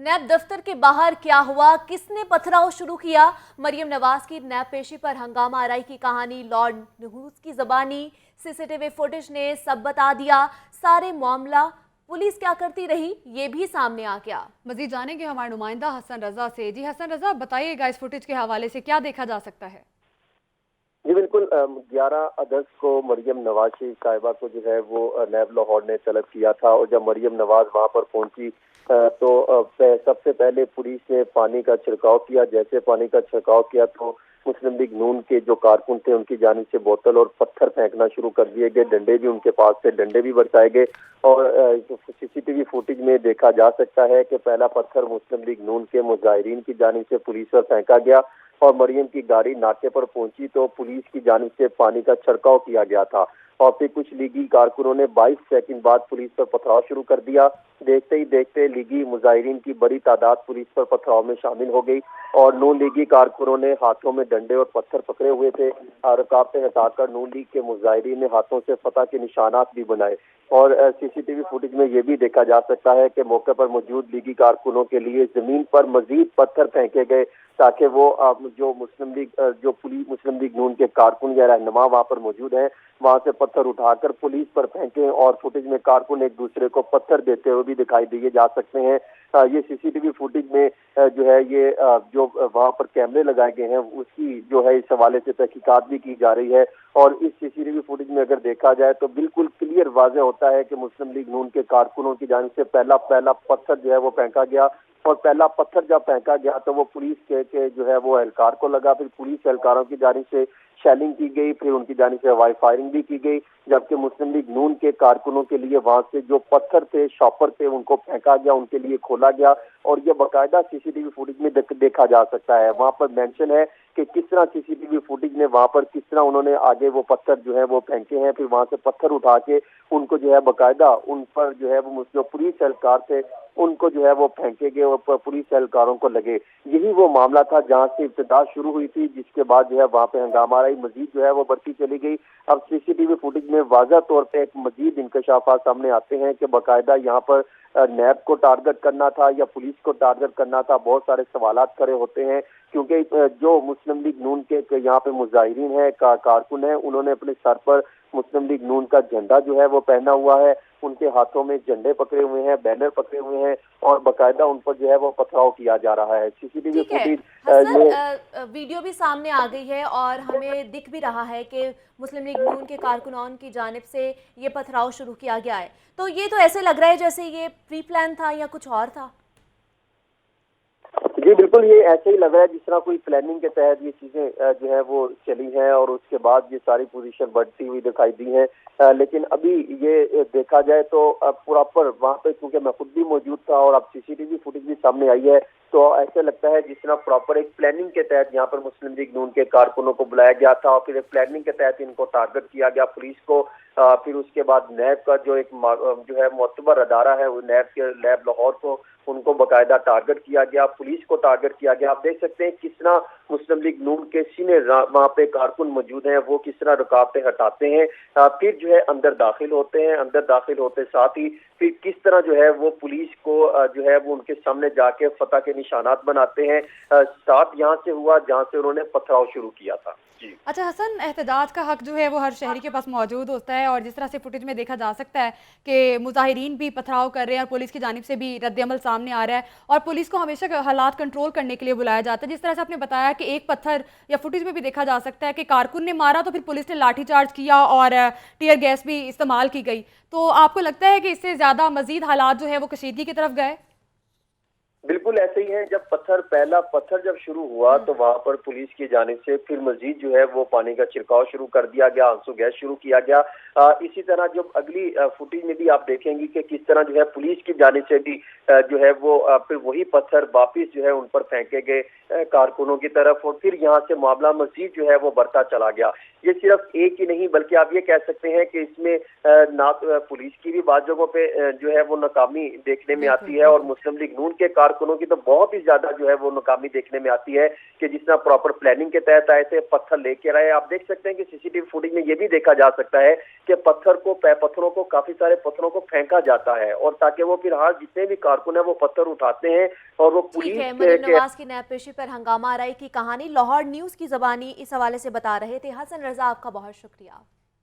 नैब दफ्तर के बाहर क्या हुआ, किसने पथराव शुरू किया? मरियम नवाज की नैब पेशी पर हंगामा आराई की कहानी लॉर्ड नहूस की ज़बानी। सीसीटीवी फुटेज ने सब बता दिया। सारे मामला पुलिस क्या करती रही ये भी सामने आ गया। मजीद जानेंगे हमारे नुमाइंदा हसन रजा से। जी हसन रजा, बताइएगा इस फुटेज के हवाले से क्या देखा जा सकता है? जी बिल्कुल, 11 अगस्त को मरियम नवाज साहिबा को जो है वो नैब लाहौर ने तलब किया था, और जब मरियम नवाज वहां पर पहुंची तो सबसे पहले पुलिस ने पानी का छिड़काव किया। जैसे पानी का छिड़काव किया तो मुस्लिम लीग नून के जो कारकुन थे उनकी जानिब से बोतल और पत्थर फेंकना शुरू कर दिए गए। डंडे भी उनके पास थे, डंडे भी बरसाए गए। और सीसीटीवी फुटेज में देखा जा सकता है कि पहला पत्थर मुस्लिम लीग नून के मुजाहिरीन की जानिब से पुलिस पर फेंका गया, और मरियम की गाड़ी नाके पर पहुंची तो पुलिस की जानिब से पानी का छिड़काव किया गया था। और फिर कुछ लीगी कारकुनों ने 22 सेकंड बाद पुलिस पर पथराव शुरू कर दिया। देखते ही देखते लीगी मुजाहिरीन की बड़ी तादाद पुलिस पर पथराव में शामिल हो गई, और नून लीगी कारकुनों ने हाथों में डंडे और पत्थर पकड़े हुए थे। रुकावटें हटाकर नून लीग के मुजाहिरीन ने हाथों से फतह के निशानात भी बनाए। और सीसीटीवी फुटेज में ये भी देखा जा सकता है कि मौके पर मौजूद लीगी कारकुनों के लिए जमीन पर मजीद पत्थर फेंके गए, ताकि वो जो मुस्लिम लीग नून के कारकुन या रहनुमा वहाँ पर मौजूद हैं वहाँ से पत्थर उठाकर पुलिस पर फेंके। और फुटेज में कारकुन एक दूसरे को पत्थर देते हुए भी दिखाई दिए जा सकते हैं। ये सीसीटीवी फुटेज में जो है ये जो वहाँ पर कैमरे लगाए गए हैं उसकी जो है इस हवाले से तहकीकात भी की जा रही है। और इस सीसीटीवी फुटेज में अगर देखा जाए तो बिल्कुल क्लियर वाज़ेह होता है कि मुस्लिम लीग नून के कारकुनों की जानिब से पहला पत्थर जो है वो फेंका गया। और पहला पत्थर जब फेंका गया तो वो पुलिस के जो है वो एहलकार को लगा। फिर पुलिस एहलकारों की जानिब से शेलिंग की गई, फिर उनकी जानिब से हवाई फायरिंग भी की गई। जबकि मुस्लिम लीग नून के कारकुनों के लिए वहां से जो पत्थर थे, शॉपर थे, उनको फेंका गया, उनके लिए खोला गया। और ये बाकायदा सीसीटीवी फुटेज में देखा जा सकता है। वहां पर मेंशन है कि किस तरह सीसीटीवी फुटेज में वहां पर किस तरह उन्होंने आगे वो पत्थर जो है वो फेंके हैं। फिर वहां से पत्थर उठा के उनको जो है बाकायदा उन पर जो है वो जो पुलिस एहलकार थे उनको जो है वो फेंके गए और पुलिस एहलकारों को लगे। यही वो मामला था जहां से इब्तिदा शुरू हुई थी, जिसके बाद जो है वहां पे हंगामा आई मजीद जो है वो बढ़ती चली गई। अब सीसीटीवी फुटेज में वाज़ा तौर पे एक मजीद इंकशाफात सामने आते हैं कि बाकायदा यहाँ पर नैब को टारगेट करना था या पुलिस को टारगेट करना था। बहुत सारे सवालात खड़े होते हैं, क्योंकि जो मुस्लिम लीग नून के यहाँ पे मुजाहिरीन है कारकुन है, उन्होंने अपने सर पर मुस्लिम लीग नून का झंडा जो है वो पहना हुआ है, उनके हाथों में झंडे पकड़े हुए हैं, बैनर पकड़े हुए हैं, और बाकायदा उन पर जो है वो पथराव किया जा रहा है। सीसीटीवी फुटेज वीडियो भी सामने आ गई है और हमें दिख भी रहा है कि मुस्लिम लीग नून के कारकुनान की जानिब से ये पथराव शुरू किया गया है। तो ये तो ऐसे लग रहा है जैसे ये प्री प्लान था या कुछ और था। जी बिल्कुल, ये ऐसे ही लग रहा है जिस तरह कोई प्लानिंग के तहत ये चीजें जो है वो चली हैं, और उसके बाद ये सारी पोजीशन बढ़ती हुई दिखाई दी है। लेकिन अभी ये देखा जाए तो प्रॉपर वहाँ पे, क्योंकि मैं खुद भी मौजूद था और अब सीसीटीवी फुटेज भी सामने आई है, तो ऐसे लगता है जिस तरह प्रॉपर एक प्लानिंग के तहत यहाँ पर मुस्लिम लीग नून के कारकुनों को बुलाया गया था, और फिर एक प्लानिंग के तहत इनको टारगेट किया गया पुलिस को। फिर उसके बाद नैब का जो एक जो है मोतबर अदारा है वो नैब लाहौर को, उनको बाकायदा टारगेट किया गया, पुलिस को टारगेट किया गया। आप देख सकते हैं किस तरह मुस्लिम लीग नून के सीनियर वहाँ पे कारकुन मौजूद हैं, वो किस तरह रुकावटें हटाते हैं, फिर जो है अंदर दाखिल होते हैं। अंदर दाखिल होते साथ ही फिर किस तरह जो है वो पुलिस को जो है वो उनके सामने जाके फतह के निशानात बनाते हैं। साथ यहाँ से हुआ जहाँ से उन्होंने पथराव शुरू किया था। जी अच्छा हसन, एहतजाज का हक जो है वो हर शहरी के पास मौजूद होता है, और जिस तरह से फुटेज में देखा जा सकता है कि मुजाहिरीन भी पथराव कर रहे हैं और पुलिस की जानिब से भी रद्द-ए-अमल सामने आ रहा है, और पुलिस को हमेशा हालात कंट्रोल करने के लिए बुलाया जाता है। जिस तरह से आपने बताया कि एक पत्थर या फुटेज में भी देखा जा सकता है कि कारकुन ने मारा तो फिर पुलिस ने लाठीचार्ज किया और टीयर गैस भी इस्तेमाल की गई। तो आपको लगता है कि इससे ज़्यादा मजीद हालात जो है वो कशीदगी की तरफ गए? बिल्कुल ऐसे ही है। जब पहला पत्थर जब शुरू हुआ तो वहां पर पुलिस की जानिब से फिर मजीद जो है वो पानी का छिड़काव शुरू कर दिया गया, आंसू गैस शुरू किया गया। इसी तरह जब अगली फुटेज में भी आप देखेंगे कि किस तरह जो है पुलिस की जानिब से भी जो है वो फिर वही पत्थर वापिस जो है उन पर फेंके गए कारकुनों की तरफ, और फिर यहाँ से मामला मजीद जो है वो बढ़ता चला गया। ये सिर्फ एक ही नहीं बल्कि आप ये कह सकते हैं कि इसमें ना पुलिस की भी बात जगहों पे जो है वो नाकामी देखने में आती है, और मुस्लिम लीग नून के कारकुनों की तो बहुत ही ज्यादा जो है वो नाकामी देखने में आती है कि जिस तरह प्रॉपर प्लानिंग के तहत आए थे, पत्थर लेके आए। आप देख सकते हैं कि सीसीटीवी फुटेज में ये भी देखा जा सकता है कि पत्थरों को काफी सारे पत्थरों को फेंका जाता है, और ताकि वो फिर हाल जितने भी कारकुन है वो पत्थर उठाते हैं और वो ठीक है, पुलिस मरीम नवाज की नैब पेशी पर हंगामा आराई की कहानी लाहौर न्यूज़ की ज़बानी इस हवाले से बता रहे थे हसन रजा। आपका बहुत शुक्रिया।